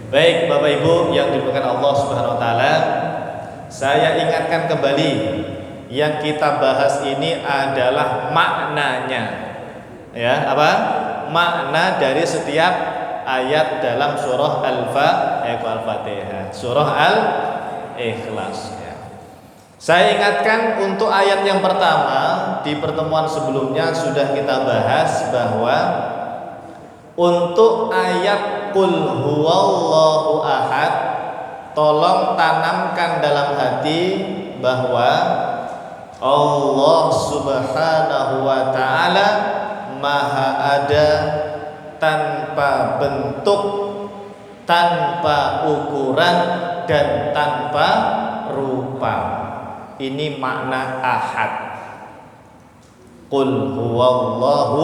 Baik, Bapak Ibu yang dimuliakan Allah Subhanahu wa taala, saya ingatkan kembali yang kita bahas ini adalah maknanya. Ya, apa? Makna dari setiap ayat dalam surah Al-Fatihah, surah Al-Ikhlas. Saya ingatkan untuk ayat yang pertama, di pertemuan sebelumnya sudah kita bahas bahwa untuk ayat Qul huwallahu ahad, tolong tanamkan dalam hati bahwa Allah Subhanahu wa taala Maha ada tanpa bentuk, tanpa ukuran, dan tanpa rupa. Ini makna ahad. Qul huwallahu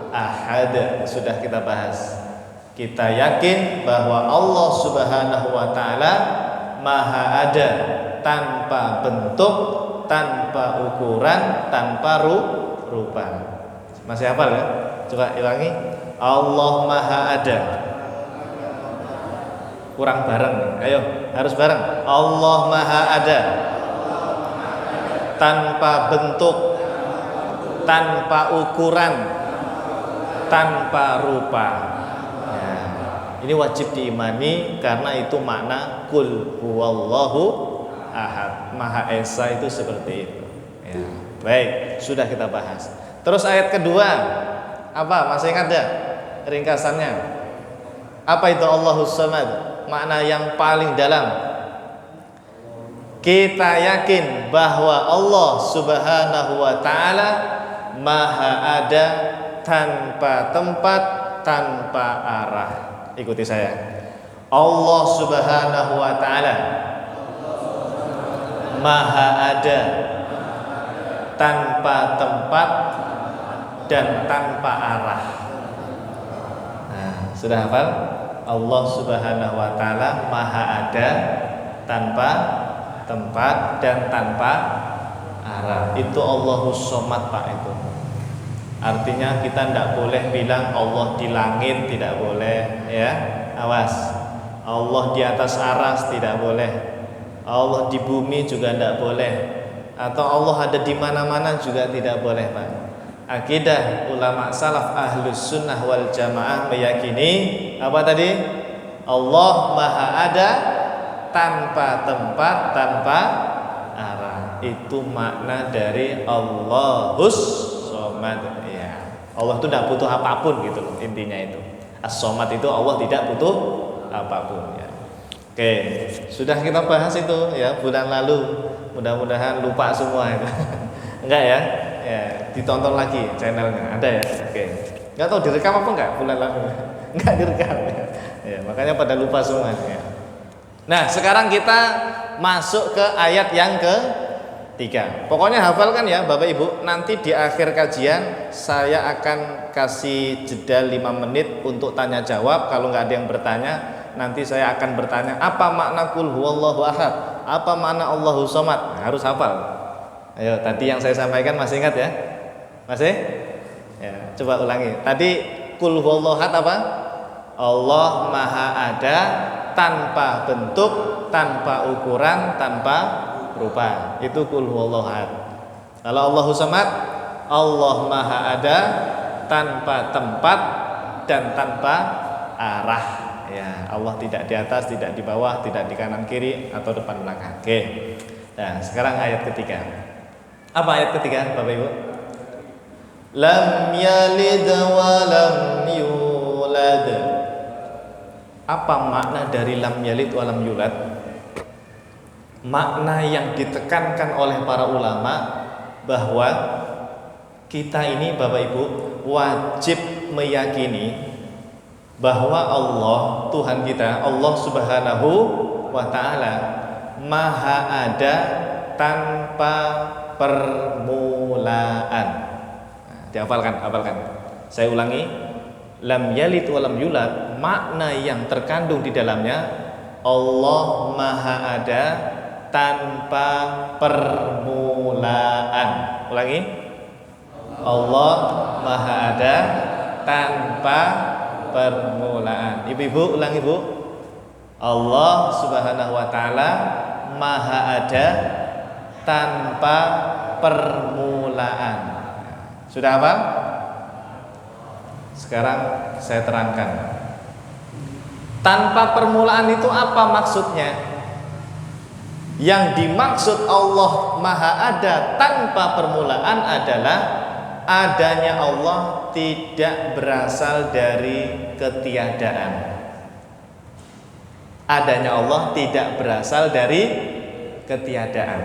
ahad sudah kita bahas. Kita yakin bahwa Allah Subhanahu wa taala Maha ada tanpa bentuk, tanpa ukuran, tanpa rupa. Masih hafal ya? Coba ulangi. Allah Maha ada. Kurang bareng. Ayo, harus bareng. Allah Maha ada tanpa bentuk, tanpa ukuran, tanpa rupa. Ya, ini wajib diimani karena itu makna Qul huwallahu ahad. Maha Esa itu seperti itu. Ya, baik, sudah kita bahas. Terus ayat kedua, apa? Masih ingat ya ringkasannya? Apa itu Allahus Samad? Makna yang paling dalam. Kita yakin bahwa Allah Subhanahu wa taala Maha ada tanpa tempat, tanpa arah. Ikuti saya. Allah Subhanahu wa taala Maha ada tanpa tempat dan tanpa arah. Nah, sudah hafal? Allah Subhanahu wa taala Maha ada tanpa tempat dan tanpa arah. Itu Allahus Somad, Pak, itu. Artinya kita tidak boleh bilang Allah di langit, tidak boleh, ya. Awas. Allah di atas aras tidak boleh. Allah di bumi juga tidak boleh. Atau Allah ada di mana-mana juga tidak boleh, Pak. Akidah ulama salaf ahlus sunnah wal jamaah meyakini apa tadi? Allah Maha ada tanpa tempat, tanpa arah. Itu makna dari Allahus Somad. Ya. Allah itu tidak butuh apapun gitu loh, intinya itu. As-Somad itu Allah tidak butuh apapun ya. Oke, sudah kita bahas itu ya bulan lalu. Mudah-mudahan lupa semua itu. Enggak ya? Ya, ditonton lagi channelnya. Ada ya? Oke. Enggak tahu direkam apa enggak bulan lalu. Enggak direkam ya. Ya, makanya pada lupa semua ya. Nah, sekarang kita masuk ke ayat yang ketiga. Pokoknya hafalkan ya Bapak Ibu. Nanti di akhir kajian saya akan kasih jeda 5 menit untuk tanya jawab. Kalau nggak ada yang bertanya, nanti saya akan bertanya apa makna Qul huwallahu ahad, apa makna Allahus Somad. Nah, harus hafal. Ayo, tadi yang saya sampaikan masih ingat ya? Masih? Ya, coba ulangi. Tadi Qul huwallahu ahad apa? Allah Maha ada tanpa bentuk, tanpa ukuran, tanpa rupa. Itu Qul huwallahu ahad. Kalau Allahus Samad, Allah Maha ada tanpa tempat dan tanpa arah. Ya, Allah tidak di atas, tidak di bawah, tidak di kanan kiri atau depan belakang. Oke. Nah, sekarang ayat ketiga. Apa ayat ketiga, Bapak Ibu? Lam yalid wa lam yulad. Apa makna dari lam yalid wa lam yulad? Makna yang ditekankan oleh para ulama bahwa kita ini Bapak Ibu wajib meyakini bahwa Allah Tuhan kita, Allah Subhanahu wa taala Maha ada tanpa permulaan. Nah, dihafalkan, hafalkan. Saya ulangi. Lam yalid wa lam yulad, makna yang terkandung di dalamnya Allah Maha ada tanpa permulaan. Ulangi. Allah Maha ada tanpa permulaan. Ibu-ibu ulangi, Bu. Allah Subhanahu wa taala maha ada tanpa permulaan. Sudah hafal? Sekarang saya terangkan. Tanpa permulaan itu apa maksudnya? Yang dimaksud Allah maha ada tanpa permulaan adalah adanya Allah tidak berasal dari ketiadaan. Adanya Allah tidak berasal dari ketiadaan.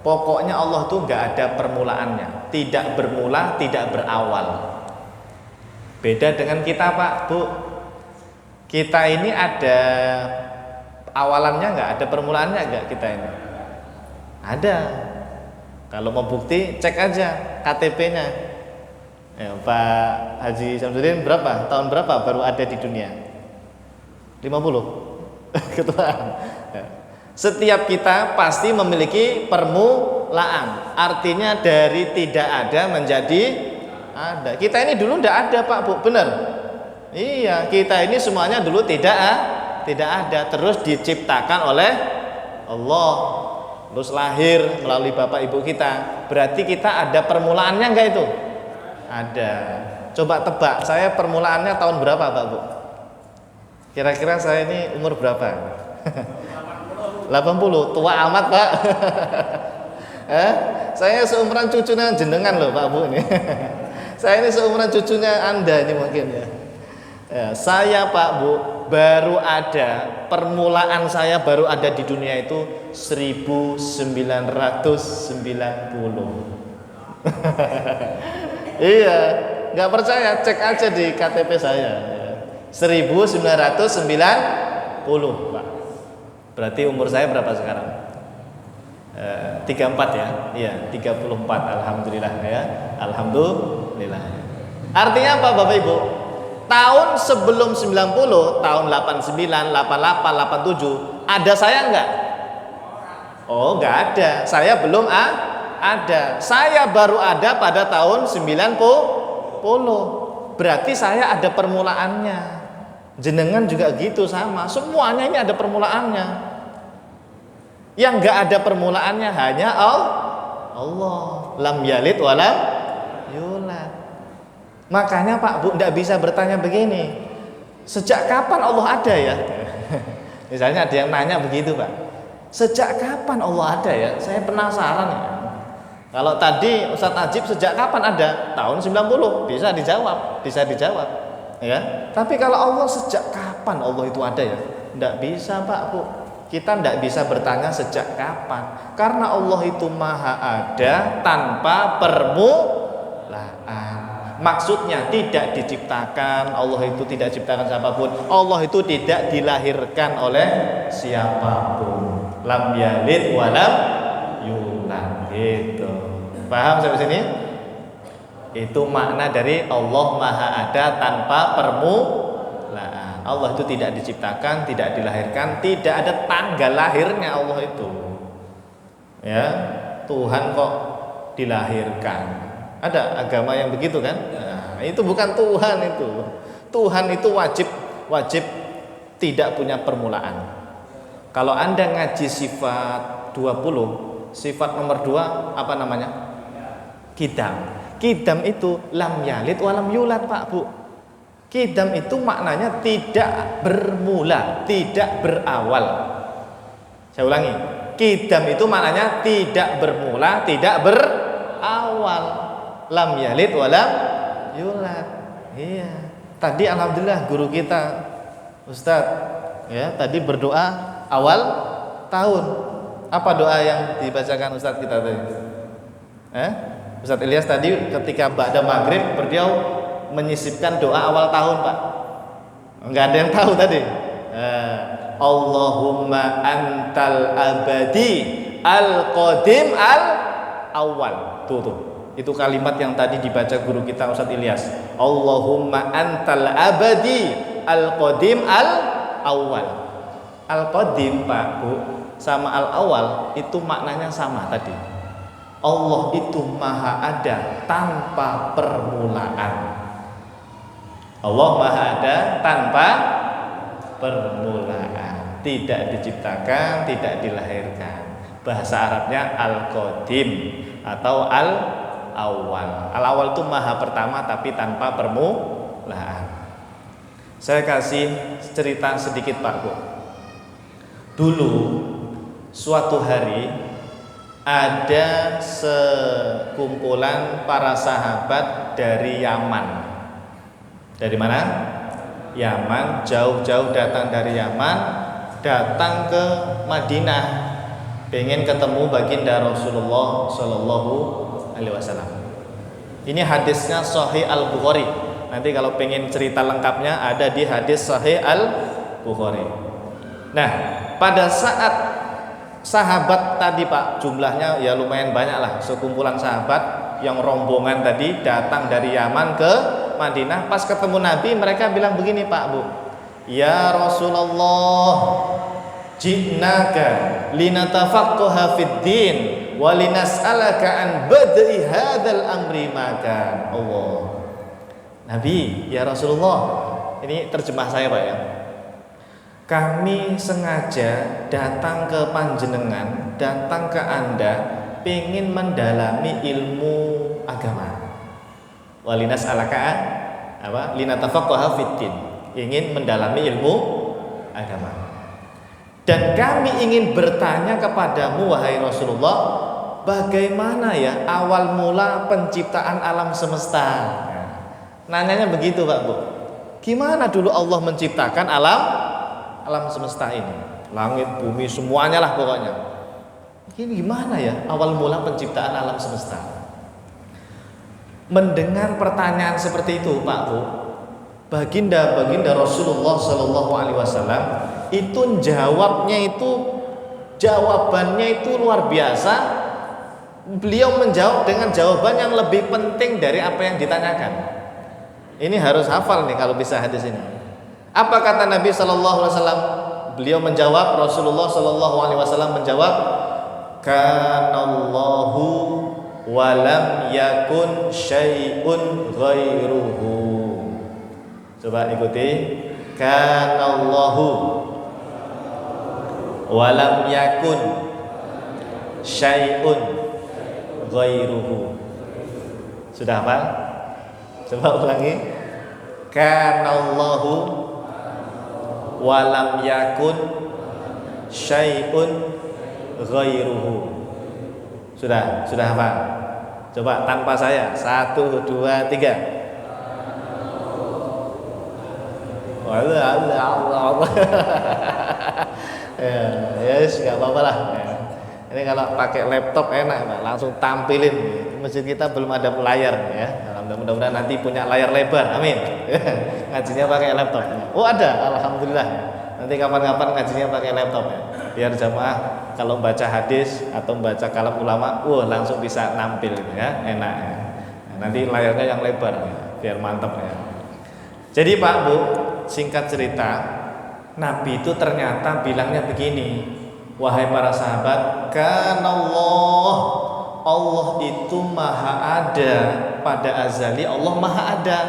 Pokoknya Allah tuh nggak ada permulaannya, tidak bermula, tidak berawal. Beda dengan kita, Pak, Bu. Kita ini ada awalannya nggak, ada permulaannya nggak kita ini? Ada. Kalau mau bukti, cek aja KTP-nya. Ya, Pak Haji Samsudin berapa? Tahun berapa baru ada di dunia? 50. Ketuaan. Ya. Setiap kita pasti memiliki permulaan. Artinya dari tidak ada menjadi ada. Kita ini dulu tidak ada, Pak, Bu, benar? Iya, kita ini semuanya dulu tidak ada, terus diciptakan oleh Allah, terus lahir melalui bapak ibu kita. Berarti kita ada permulaannya enggak itu? Ada. Coba tebak, saya permulaannya tahun berapa, Pak, Bu? Kira-kira saya ini umur berapa? 80. Tua amat, Pak. Saya seumuran cucunya jenengan loh, Pak, Bu ini. Saya ini seumuran cucunya Anda ini mungkin ya. Saya, Pak, Bu, baru ada, permulaan saya baru ada di dunia itu 1990. Iya, nggak percaya, cek aja di KTP saya. 1990, Pak. Berarti umur saya berapa sekarang? 34 ya. Iya, 34. Alhamdulillah ya. Alhamdulillah. Artinya apa, Bapak Ibu? Tahun sebelum 90, tahun 89, 88, 87, ada saya enggak? Oh, enggak ada. Saya belum ada. Saya baru ada pada tahun 90. Berarti saya ada permulaannya. Jenengan juga gitu sama. Semuanya ini ada permulaannya. Yang enggak ada permulaannya hanya Allah. Lam yalid wa lam yulad. Makanya, Pak, Bu, tidak bisa bertanya begini, sejak kapan Allah ada ya? Misalnya ada yang nanya begitu, Pak, sejak kapan Allah ada ya? Saya penasaran ya. Kalau tadi Ustadz Ajib sejak kapan ada? Tahun 90, bisa dijawab ya. Tapi kalau Allah sejak kapan Allah itu ada ya? Tidak bisa, Pak, Bu. Kita tidak bisa bertanya sejak kapan, karena Allah itu maha ada tanpa permulaan. Maksudnya tidak diciptakan, Allah itu tidak diciptakan siapapun, Allah itu tidak dilahirkan oleh siapapun. Lam yalid wa lam yulad, gitu. Paham sampai sini? Itu makna dari Allah maha ada tanpa permulaan. Allah itu tidak diciptakan, tidak dilahirkan, tidak ada tanggal lahirnya Allah itu. Ya, Tuhan kok dilahirkan? Ada agama yang begitu kan? Nah, itu bukan Tuhan itu. Tuhan itu wajib tidak punya permulaan. Kalau Anda ngaji sifat 20, sifat nomor 2 apa namanya? Qidam. Qidam itu lam yalid wa lam yulad, Pak, Bu. Qidam itu maknanya tidak bermula, tidak berawal. Saya ulangi. Qidam itu maknanya tidak bermula, tidak berawal. Lam yalid wa lam yulad. Iya. Tadi alhamdulillah guru kita Ustadz ya, tadi berdoa awal tahun. Apa doa yang dibacakan Ustadz kita tadi? Ustadz Ilyas tadi ketika ba'da maghrib beliau menyisipkan doa awal tahun, Pak. Enggak ada yang tahu tadi. Allahumma antal abadi al-qadim al-awwal. Tuh. Itu kalimat yang tadi dibaca guru kita Ustadz Ilyas. Allahumma antal abadi al-qadim al-awwal. Al-qadim, Pak, Bu, sama al-awwal itu maknanya sama tadi. Allah itu maha ada tanpa permulaan. Allah maha ada tanpa permulaan, tidak diciptakan, tidak dilahirkan. Bahasa Arabnya al-qadim atau al-awwal. Al-awwal itu maha pertama tapi tanpa permulaan. Saya kasih cerita sedikit Pak Bu. Dulu suatu hari ada sekumpulan para sahabat dari Yaman. Dari mana? Yaman, jauh-jauh datang dari Yaman, datang ke Madinah, pengen ketemu baginda Rasulullah Shallallahu Alaihi Wasallam. Ini hadisnya Sahih Al Bukhari. Nanti kalau pengen cerita lengkapnya ada di hadis Sahih Al Bukhari. Nah, pada saat sahabat tadi Pak, jumlahnya ya lumayan banyak lah, sekumpulan sahabat yang rombongan tadi datang dari Yaman ke Madinah. Pas ketemu Nabi mereka bilang begini Pak Bu, ya Rasulullah, ji'naka linatafaqqaha fid din wa linas'alaka an bad'i hadzal amri maka. Allah. Nabi, ya Rasulullah, ini terjemah saya Pak ya. Kami sengaja datang ke panjenengan, datang ke Anda, pengen mendalami ilmu agama. Walinas alaka apa? Linatafaqqaha fiddin. Ingin mendalami ilmu agama. Dan kami ingin bertanya kepadamu wahai Rasulullah, bagaimana ya awal mula penciptaan alam semesta? Nanyanya begitu Pak Bu. Gimana dulu Allah menciptakan alam semesta ini, langit, bumi, semuanya lah pokoknya. Ini gimana ya awal mula penciptaan alam semesta? Mendengar pertanyaan seperti itu Pak Bu, baginda Rasulullah Shallallahu Alaihi Wasallam itu jawabannya itu luar biasa. Beliau menjawab dengan jawaban yang lebih penting dari apa yang ditanyakan. Ini harus hafal nih kalau bisa hadis ini. Apa kata Nabi Shallallahu Alaihi Wasallam? Beliau menjawab, Rasulullah Shallallahu Alaihi Wasallam menjawab, kanallahu walam yakun syai'un ghairuhu. Coba ikuti, kanallahu walam yakun syai'un ghairuhu. Sudah hafal? Coba ulangi, kanallahu walam yakun syai'un ghairuhu. Sudah hafal? Coba tanpa saya. 1, 2, 3. Allah. Ya, nggak apa-apa lah. Ini kalau pakai laptop enak Pak, langsung tampilin. Masjid kita belum ada layar ya. Mudah-mudahan nanti punya layar lebar. Amin. Ngajinya pakai laptop. Oh ada, alhamdulillah. Nanti kapan-kapan ngajinya pakai laptop ya. Biar jamaah kalau baca hadis atau baca kalam ulama, langsung bisa nampil ya, enak ya. Nanti layarnya yang lebar ya, biar mantap ya. Jadi Pak Bu, singkat cerita, Nabi itu ternyata bilangnya begini, wahai para sahabat, Allah itu maha ada pada azali, Allah maha ada.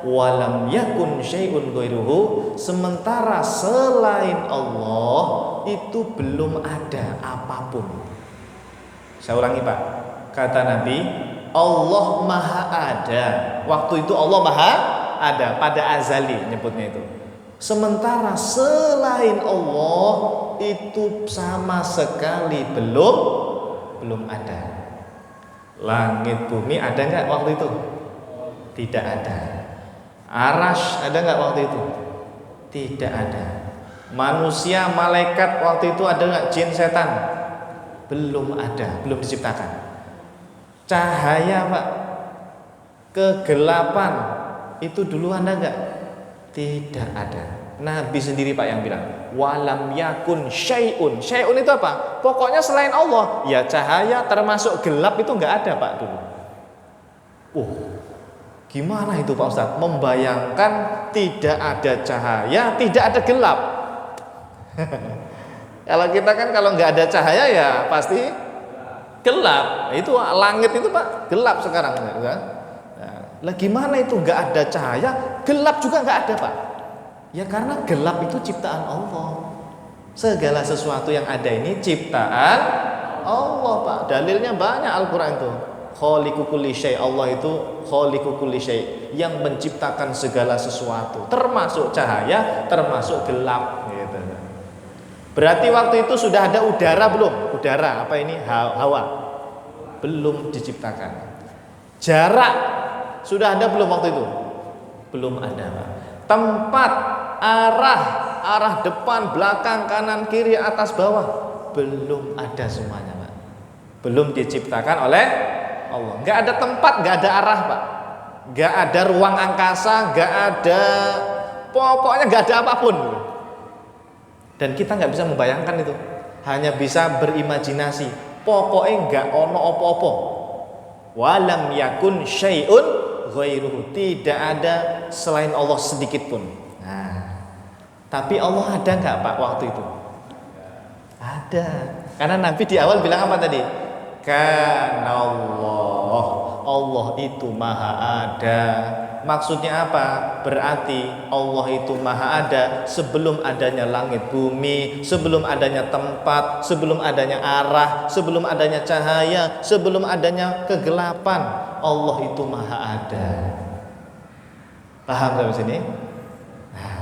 Walam yakun syai'un ghairuhu, sementara selain Allah itu belum ada apapun. Saya ulangi Pak, kata Nabi, Allah maha ada. Waktu itu Allah maha ada pada azali nyebutnya itu. Sementara selain Allah itu sama sekali belum ada. Langit bumi ada nggak waktu itu? Tidak ada. Arash ada nggak waktu itu? Tidak ada. Manusia, malaikat waktu itu ada nggak? Jin, setan? Belum ada, belum diciptakan. Cahaya Pak, kegelapan itu dulu ada nggak? Tidak ada. Nabi sendiri Pak yang bilang, walam yakun syai'un. Syai'un itu apa? Pokoknya selain Allah, ya cahaya termasuk gelap itu nggak ada Pak dulu. Gimana itu Pak Ustadz? Membayangkan tidak ada cahaya, tidak ada gelap. Kalau kita kan kalau nggak ada cahaya ya pasti gelap. Itu langit itu Pak gelap sekarang. Lah gimana itu nggak ada cahaya, gelap juga nggak ada Pak? Ya karena gelap itu ciptaan Allah. Segala sesuatu yang ada ini ciptaan Allah, Pak. Dalilnya banyak Al-Qur'an itu. Khaliqu kulli syai. Allah itu khaliqu kulli syai, yang menciptakan segala sesuatu, termasuk cahaya, termasuk gelap gitu. Berarti waktu itu sudah ada udara belum? Udara apa ini? Hawa. Belum diciptakan. Jarak sudah ada belum waktu itu? Belum ada, Pak. Tempat, arah depan, belakang, kanan, kiri, atas, bawah, belum ada semuanya, Pak. Belum diciptakan oleh Allah. Nggak ada tempat, nggak ada arah, Pak. Nggak ada ruang angkasa, nggak ada, pokoknya nggak ada apapun. Dan kita nggak bisa membayangkan itu, hanya bisa berimajinasi. Pokoknya nggak ono opo-opo. Walam yakun syai'un ghairuhu, tidak ada selain Allah sedikit pun. Nah, tapi Allah ada nggak, Pak, waktu itu? Ada. Karena Nabi di awal bilang apa tadi? Kana Allah itu maha ada. Maksudnya apa? Berarti Allah itu maha ada sebelum adanya langit bumi, sebelum adanya tempat, sebelum adanya arah, sebelum adanya cahaya, sebelum adanya kegelapan. Allah itu maha ada. Paham sampai sini? Nah,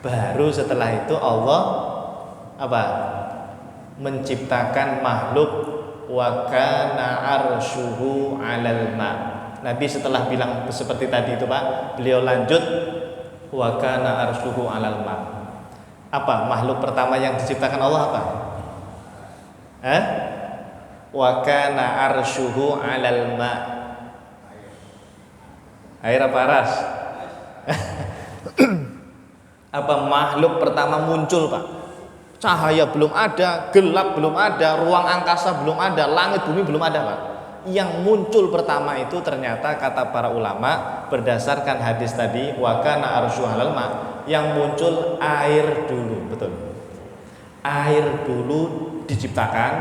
baru setelah itu Allah apa? Menciptakan makhluk, wa kana arsyuhu 'alal ma'. Nabi setelah bilang seperti tadi itu, Pak, beliau lanjut wa kana arsyuhu 'alal ma'. Apa makhluk pertama yang diciptakan Allah apa? Wa kana arsyuhu 'alal ma'. Air apa aras? Apa makhluk pertama muncul, Pak? Cahaya belum ada, gelap belum ada, ruang angkasa belum ada, langit bumi belum ada, Pak. Yang muncul pertama itu ternyata kata para ulama berdasarkan hadis tadi wa kana arsyu 'alal ma', yang muncul air dulu, betul. Air dulu diciptakan,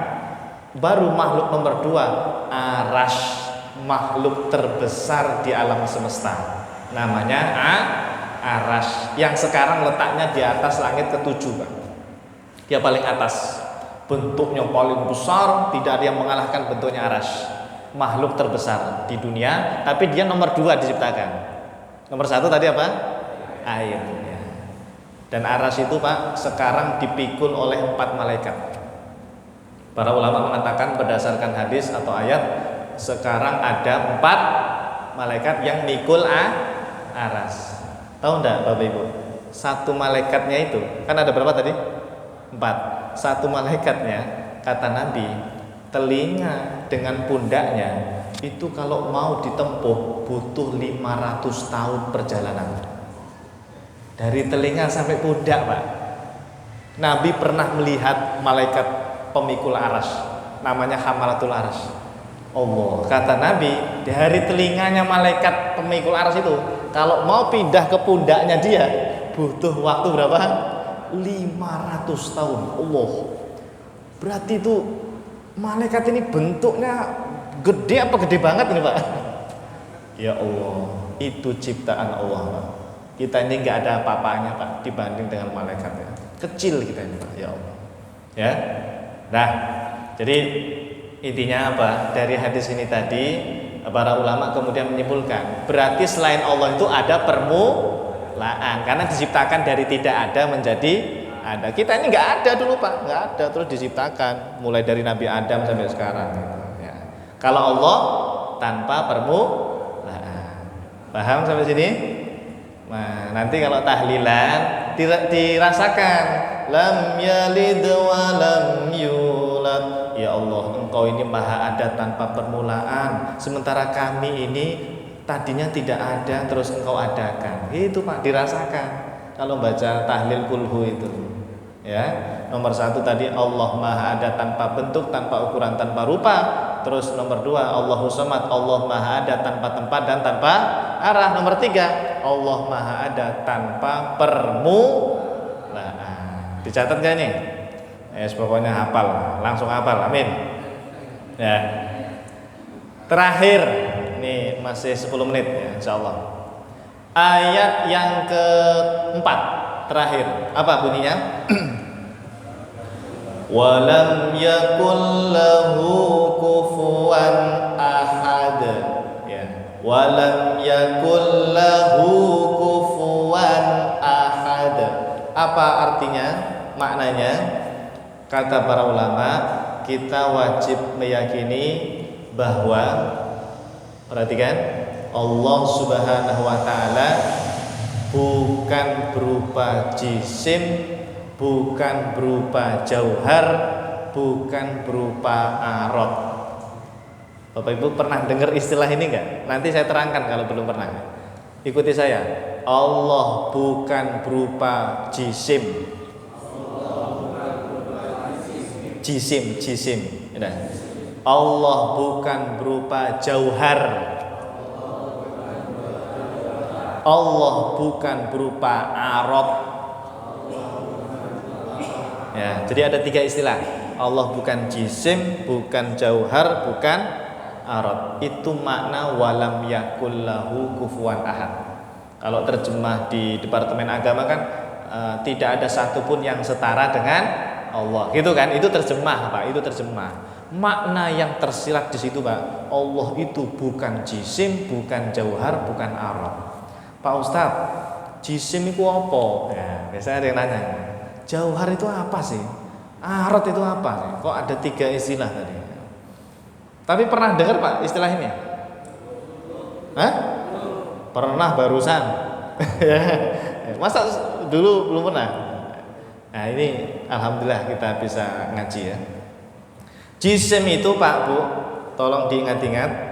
baru makhluk nomor 2 arasy, makhluk terbesar di alam semesta. Namanya arasy, yang sekarang letaknya di atas langit ke-7, Pak. Dia paling atas, bentuknya paling besar, tidak ada yang mengalahkan bentuknya arasy. Makhluk terbesar di dunia, tapi dia nomor 2 diciptakan. Nomor 1 tadi apa? Air. Dan arasy itu, Pak, sekarang dipikul oleh 4 malaikat. Para ulama mengatakan berdasarkan hadis atau ayat, sekarang ada 4 malaikat yang mikul arasy. Tahu enggak, Bapak Ibu? Satu malaikatnya itu, kan ada berapa tadi? 4. Satu malaikatnya, kata Nabi, telinga dengan pundaknya itu kalau mau ditempuh butuh 500 tahun perjalanan. Dari telinga sampai pundak, Pak. Nabi pernah melihat malaikat pemikul arasy, namanya Hamalatul Arasy. Allah, kata Nabi, dari telinganya malaikat pemikul arasy itu kalau mau pindah ke pundaknya dia butuh waktu berapa? 500 tahun. Allah. Berarti itu malaikat ini bentuknya gede apa gede banget ini, Pak? Ya Allah, itu ciptaan Allah, Pak. Kita ini nggak ada apa-apanya, Pak, dibanding dengan malaikat ya. Kecil kita ini, Pak. Ya Allah. Ya. Nah, jadi intinya apa? Dari hadis ini tadi para ulama kemudian menyimpulkan, berarti selain Allah itu ada permulaan, karena diciptakan dari tidak ada menjadi ada. Kita ini nggak ada dulu, Pak, nggak ada, terus diciptakan mulai dari Nabi Adam sampai sekarang. Ya. Kalau Allah tanpa permulaan, paham sampai sini? Nah, nanti kalau tahlilan dirasakan lam yalid wa lam yulad. Ya Allah, Engkau ini maha ada tanpa permulaan, sementara kami ini tadinya tidak ada terus Engkau adakan. Itu, Pak, dirasakan kalau baca tahlil kulhu itu. Ya, nomor 1 tadi Allah maha ada tanpa bentuk, tanpa ukuran, tanpa rupa. Terus nomor 2 Allahus Samad, Allah maha ada tanpa tempat dan tanpa arah. Nomor 3 Allah maha ada tanpa permulaan. Dicatat gak nih? Pokoknya hafal, langsung hafal. Amin. Ya. Terakhir, ini masih 10 menit ya, insyaallah. Ayat yang keempat. terakhir. Apa bunyinya? Walam yakul lahu kufuwan ahad. Ya. Walam yakul lahu kufuwan ahad. Apa artinya? Maknanya, kata para ulama, kita wajib meyakini bahwa, perhatikan, Allah Subhanahu wa taala bukan berupa jisim, bukan berupa jauhar, bukan berupa arad. Bapak Ibu pernah dengar istilah ini enggak? Nanti saya terangkan kalau belum pernah. Ikuti saya. Allah bukan berupa jisim. Jisim. Allah bukan berupa jauhar. Allah bukan berupa arad. Ya, jadi ada 3 istilah. Allah bukan jisim, bukan jauhar, bukan arad. Itu makna walam yakul lahu kufuwan ahad. Kalau terjemah di Departemen Agama kan tidak ada satupun yang setara dengan Allah. Gitu kan? Itu terjemah, Pak. Itu terjemah. Makna yang tersirat di situ, Pak. Allah itu bukan jisim, bukan jauhar, bukan arad. Pak Ustadz, jisim itu apa? Ya, biasanya ada yang nanya. Jauhar itu apa sih? Arad itu apa sih? Kok ada 3 istilah tadi? Tapi pernah dengar Pak istilah ini? Hah? Pernah barusan. Masa dulu belum pernah? Nah ini alhamdulillah kita bisa ngaji ya. Jisim itu Pak Bu, tolong diingat-ingat.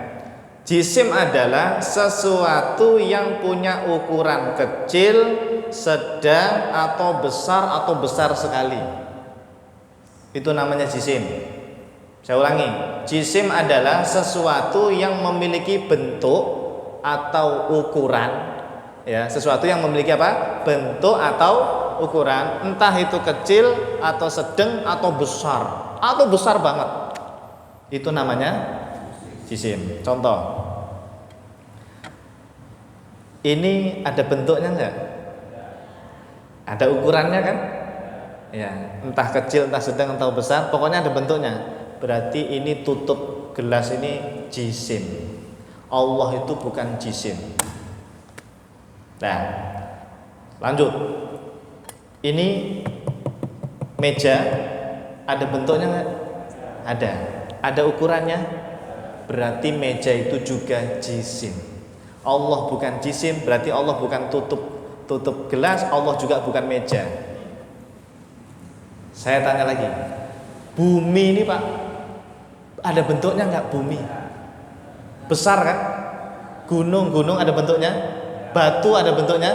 Jisim adalah sesuatu yang punya ukuran kecil, sedang, atau besar sekali. Itu namanya jisim. Saya ulangi, jisim adalah sesuatu yang memiliki bentuk atau ukuran, ya, sesuatu yang memiliki apa? Bentuk atau ukuran, entah itu kecil atau sedang atau besar banget. Itu namanya jisim. Contoh, ini ada bentuknya enggak? Ada ukurannya kan? Ya, entah kecil, entah sedang, entah besar, pokoknya ada bentuknya. Berarti ini tutup gelas ini jisim. Allah itu bukan jisim. Nah, lanjut. Ini meja, ada bentuknya enggak? Ada. Ada ukurannya? Berarti meja itu juga jisim. Allah bukan jisim, berarti Allah bukan tutup gelas, Allah juga bukan meja. Saya tanya lagi, bumi ini Pak, ada bentuknya enggak bumi? Besar kan? Gunung ada bentuknya? Batu ada bentuknya?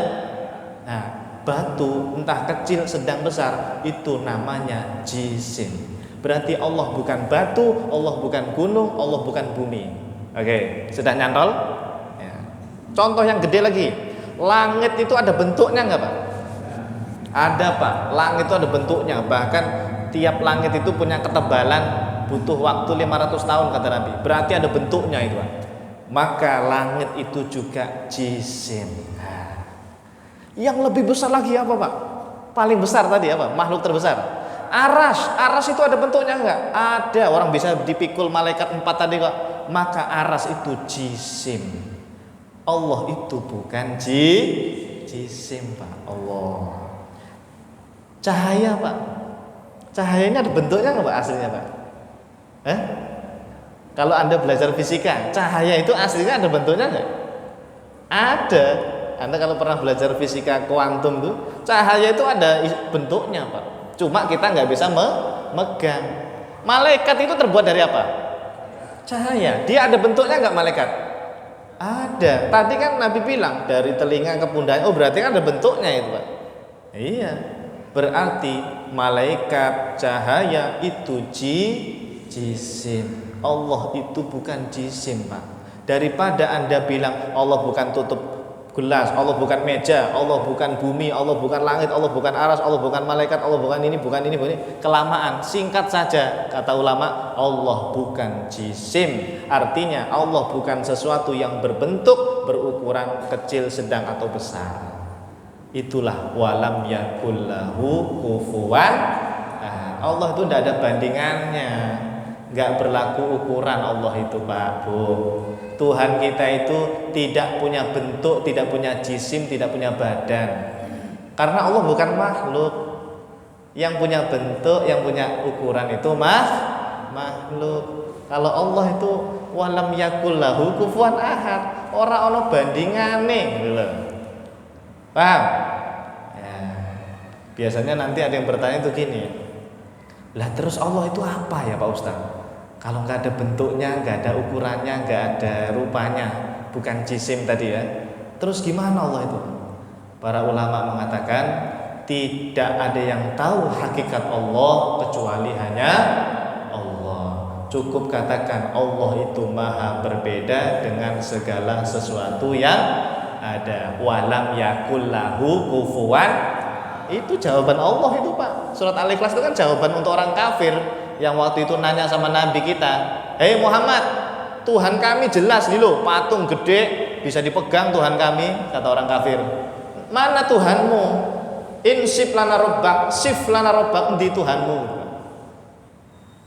Nah, batu entah kecil, sedang, besar, itu namanya jisim. Berarti Allah bukan batu, Allah bukan gunung, Allah bukan bumi. Oke, sudah nyantol? Ya. Contoh yang gede lagi, langit itu ada bentuknya enggak Pak? Ada Pak, langit itu ada bentuknya. Bahkan tiap langit itu punya ketebalan, butuh waktu 500 tahun kata Nabi. Berarti ada bentuknya itu Pak. Maka langit itu juga jisim. Nah, yang lebih besar lagi apa Pak? Paling besar tadi apa? Makhluk terbesar. Aras itu ada bentuknya enggak? Ada, orang bisa dipikul malaikat 4 tadi kok. Maka aras itu jisim. Allah itu bukan jisim Pak. Allah. Cahaya Pak. Cahaya ini ada bentuknya enggak Pak aslinya Pak? Kalau Anda belajar fisika, cahaya itu aslinya ada bentuknya enggak? Ada. Anda kalau pernah belajar fisika kuantum tuh, cahaya itu ada bentuknya Pak. Cuma kita nggak bisa memegang. Malaikat itu terbuat dari apa? Cahaya. Dia ada bentuknya nggak malaikat? Ada. Tadi kan Nabi bilang dari telinga ke pundak. Oh berarti kan ada bentuknya itu Pak. Iya. Berarti malaikat, cahaya itu jisim. Allah itu bukan jisim Pak. Daripada Anda bilang Allah bukan tutup gelas, Allah bukan meja, Allah bukan bumi, Allah bukan langit, Allah bukan aras, Allah bukan malaikat, Allah bukan ini, kelamaan. Singkat saja kata ulama, Allah bukan jisim. Artinya Allah bukan sesuatu yang berbentuk, berukuran kecil, sedang atau besar. Itulah walam yakullahu kufuwan ahad. Allah itu tidak ada bandingannya, nggak berlaku ukuran Allah itu Pak Bu. Tuhan kita itu tidak punya bentuk, tidak punya jisim, tidak punya badan. Karena Allah bukan makhluk. Yang punya bentuk, yang punya ukuran itu makhluk. Kalau Allah itu walam yakullahu kufuwan ahad, ora ono bandingane gitu loh. Paham? Ya. Biasanya nanti ada yang bertanya itu gini, lah terus Allah itu apa ya Pak Ustaz? Kalau nggak ada bentuknya, nggak ada ukurannya, nggak ada rupanya, bukan jisim tadi ya, terus gimana Allah itu? Para ulama mengatakan tidak ada yang tahu hakikat Allah kecuali hanya Allah. Cukup katakan Allah itu maha berbeda dengan segala sesuatu yang ada. Walam yakullahu kufuwan, itu jawaban Allah itu Pak. Surat Al-Ikhlas itu kan jawaban untuk orang kafir yang waktu itu nanya sama Nabi kita, hei Muhammad, Tuhan kami jelas nih loh, patung gede bisa dipegang Tuhan kami, kata orang kafir. Mana Tuhanmu? Insif lana robbak, sif lana robbak, di Tuhanmu.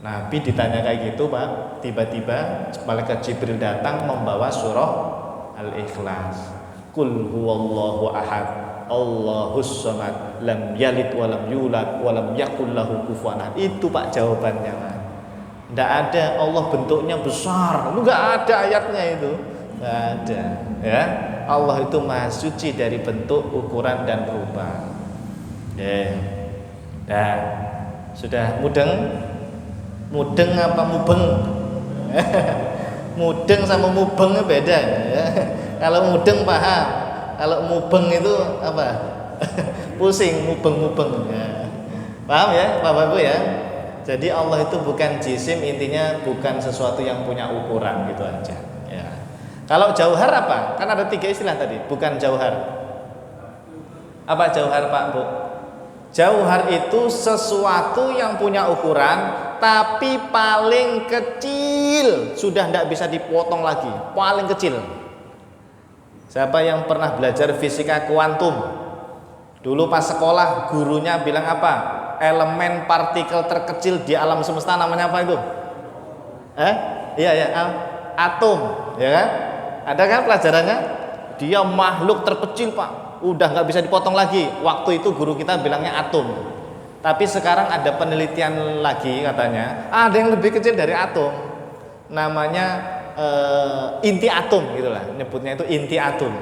Nabi ditanya kayak gitu Pak, tiba-tiba malaikat Jibril datang membawa surah Al-Ikhlas. Qul huwallahu ahad, Allahus samad, lam yalid walam yulad walam yakul lahu kufuwan ahad. Itu Pak jawabannya Pak. Enggak ada Allah bentuknya besar. Lu enggak ada ayatnya itu. Enggak ada, ya. Allah itu maha suci dari bentuk, ukuran dan rupa. Nah, sudah mudeng? Mudeng apa mubeng? Mudeng sama mubeng beda ya. Kalau mudeng paham, kalau mubeng itu apa? Pusing, mubeng ya. Paham ya Bapak Ibu ya? Jadi Allah itu bukan jisim, intinya bukan sesuatu yang punya ukuran gitu aja ya. Kalau jauhar apa? Kan ada 3 istilah tadi, bukan jauhar. Apa jauhar Pak Bu? Jauhar itu sesuatu yang punya ukuran tapi paling kecil, sudah tidak bisa dipotong lagi, paling kecil. Siapa yang pernah belajar fisika kuantum? Dulu pas sekolah gurunya bilang apa? Elemen partikel terkecil di alam semesta namanya apa itu? Iya atom, ya kan? Ada kan pelajarannya? Dia makhluk terkecil Pak, udah nggak bisa dipotong lagi. Waktu itu guru kita bilangnya atom. Tapi sekarang ada penelitian lagi katanya, ada yang lebih kecil dari atom. Namanya inti atom gitulah, nyebutnya itu inti atom.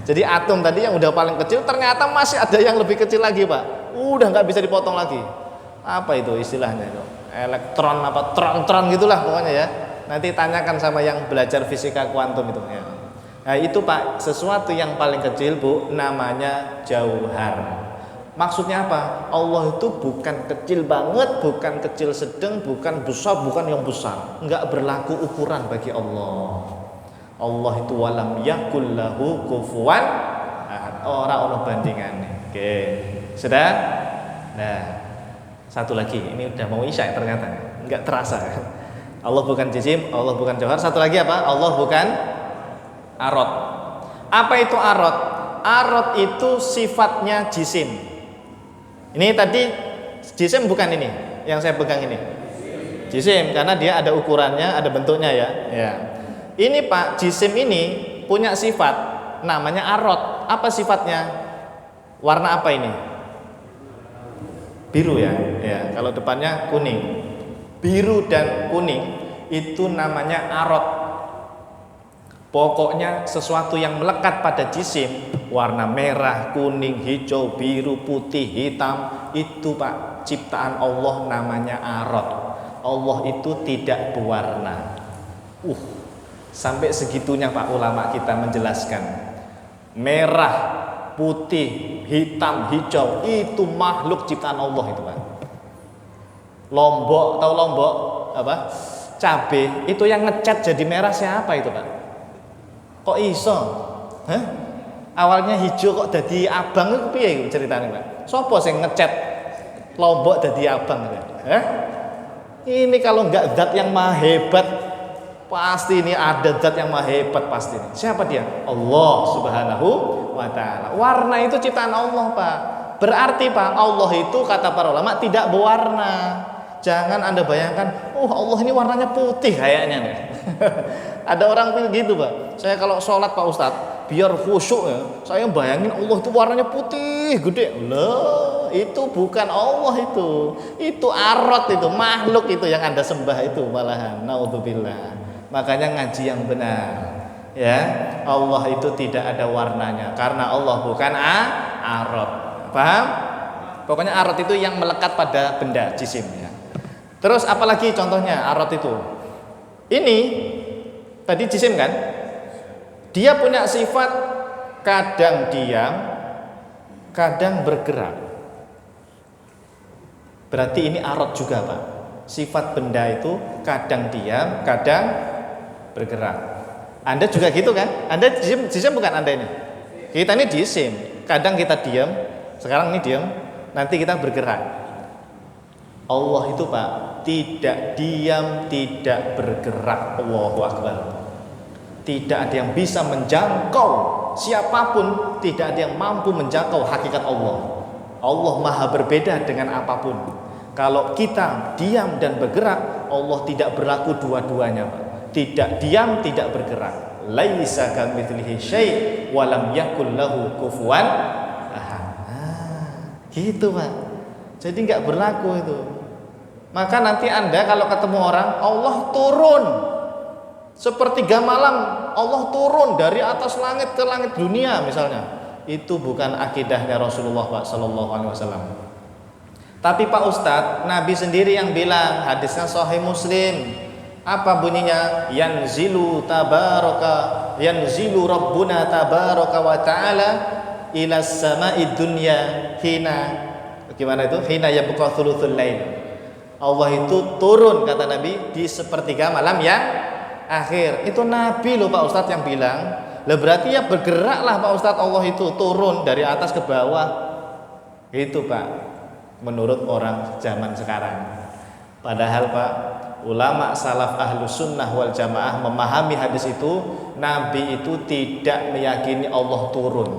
Jadi atom tadi yang udah paling kecil ternyata masih ada yang lebih kecil lagi Pak. Udah nggak bisa dipotong lagi. Apa itu istilahnya itu? Elektron apa tron gitulah pokoknya ya. Nanti tanyakan sama yang belajar fisika kuantum itu ya. Nah itu Pak, sesuatu yang paling kecil Bu, namanya jauhar. Maksudnya apa? Allah itu bukan kecil banget, bukan kecil sedang, bukan besar, bukan yang besar. Enggak berlaku ukuran bagi Allah. Allah itu walam yakul lahu kufuwan ahad. Ora ono bandingannya. Oke. Sudah? Nah, satu lagi. Ini udah mau isya ternyata. Enggak terasa. Allah bukan jisim, Allah bukan jauhar. Satu lagi apa? Allah bukan arad. Apa itu arad? Arad itu sifatnya jisim. Ini tadi jisim bukan ini yang saya pegang ini. Jisim karena dia ada ukurannya, ada bentuknya ya. Ya. Ini Pak, jisim ini punya sifat namanya arad. Apa sifatnya? Warna apa ini? Biru ya. Ya, kalau depannya kuning. Biru dan kuning itu namanya arad. Pokoknya sesuatu yang melekat pada jisim, warna merah, kuning, hijau, biru, putih, hitam, itu Pak ciptaan Allah namanya arad. Allah itu tidak berwarna. Sampai segitunya Pak ulama kita menjelaskan. Merah, putih, hitam, hijau itu makhluk ciptaan Allah itu Pak. Lombok, tahu lombok apa? Cabe itu yang ngecat jadi merah siapa itu Pak? Kok iso? Hah? Awalnya hijau kok jadi abang itu piye ceritanya Pak? Sopo sing ngecat lombok jadi abang? Hah? Ini kalau enggak zat yang maha hebat, pasti ini ada zat yang maha hebat pasti. Siapa dia? Allah Subhanahu wa ta'ala. Warna itu ciptaan Allah, Pak. Berarti Pak, Allah itu kata para ulama tidak berwarna. Jangan Anda bayangkan, oh Allah ini warnanya putih kayaknya nih. Ada orang gitu Pak. Saya kalau sholat Pak Ustadz, biar khusyuk ya, saya bayangin Allah itu warnanya putih gede. Loh, itu bukan Allah itu arot, itu makhluk itu yang Anda sembah itu malahan. Naudzubillah. Makanya ngaji yang benar, ya. Allah itu tidak ada warnanya karena Allah bukan arot. Paham? Pokoknya arot itu yang melekat pada benda jisim ya. Terus apalagi contohnya arot itu? Ini tadi jisim kan? Dia punya sifat kadang diam, kadang bergerak. Berarti ini arot juga Pak. Sifat benda itu kadang diam, kadang bergerak. Anda juga gitu kan? Anda jisim bukan Anda ini? Kita ini jisim. Kadang kita diam, sekarang ini diam, nanti kita bergerak. Allah itu Pak tidak diam, tidak bergerak. Allahu Akbar. Tidak ada yang bisa menjangkau, siapapun tidak ada yang mampu menjangkau hakikat Allah. Allah maha berbeda dengan apapun. Kalau kita diam dan bergerak, Allah tidak berlaku dua-duanya Pak. Tidak diam, tidak bergerak. Laisa kamitslihi syai' wa lam yakul lahu kufuwan ahad. Gitu Pak. Jadi enggak berlaku itu. Maka nanti Anda kalau ketemu orang, Allah turun sepertiga malam, Allah turun dari atas langit ke langit dunia misalnya. Itu bukan akidahnya Rasulullah Pak Sallallahu Alaihi Wasallam. Tapi Pak Ustadz, Nabi sendiri yang bilang, hadisnya Sahih Muslim. Apa bunyinya? Yanzilu Rabbuna tabaraka wa ta'ala ila samai dunya hina. Gimana itu? Hina yabqa thuluthul lail. Allah itu turun kata Nabi di sepertiga malam yang akhir. Itu Nabi loh Pak Ustadz yang bilang. Lah berarti ya bergeraklah Pak Ustadz, Allah itu turun dari atas ke bawah. Gitu Pak, menurut orang zaman sekarang. Padahal Pak, ulama salaf ahlus sunnah wal jamaah memahami hadis itu. Nabi itu tidak meyakini Allah turun.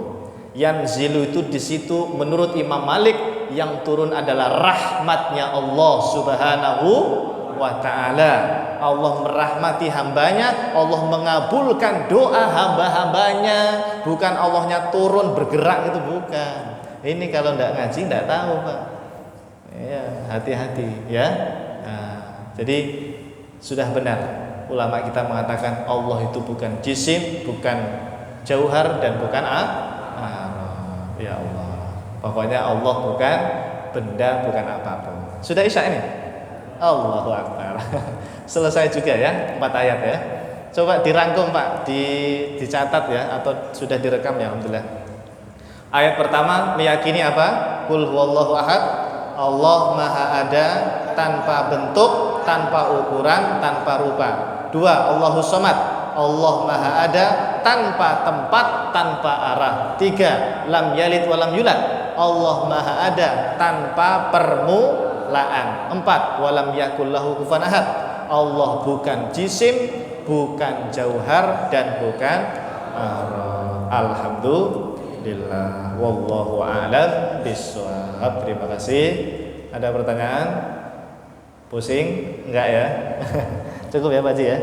Yanzilu itu di situ menurut Imam Malik yang turun adalah rahmatnya Allah Subhanahu wa ta'ala. Allah merahmati hambanya, Allah mengabulkan doa hamba-hambanya. Bukan Allahnya turun bergerak, itu bukan. Ini kalau tidak ngaji tidak tahu Pak. Ya, hati-hati ya. Nah, jadi sudah benar ulama kita mengatakan Allah itu bukan jisim, bukan jauhar, dan bukan ya Allah. Pokoknya Allah bukan benda, bukan apapun. Sudah isya ini? Allahu Akbar. Selesai juga ya 4 ayat ya. Coba dirangkum Pak, dicatat ya, atau sudah direkam ya, alhamdulillah. Ayat pertama meyakini apa? Qul huwallahu ahad. Allah maha ada, tanpa bentuk, tanpa ukuran, tanpa rupa. 2. Allahus somad. Allah maha ada, tanpa tempat, tanpa arah. 3. Lam yalid walam yulad. Allah maha ada, tanpa permulaan. 4. Walam yakul lahu kufuwan ahad. Allah bukan jisim, bukan jauhar, dan bukan arah. Alhamdulillah. Wallahu a'lam bishawab. Terima kasih. Ada pertanyaan? Pusing? Enggak ya? Cukup ya Pak Haji ya?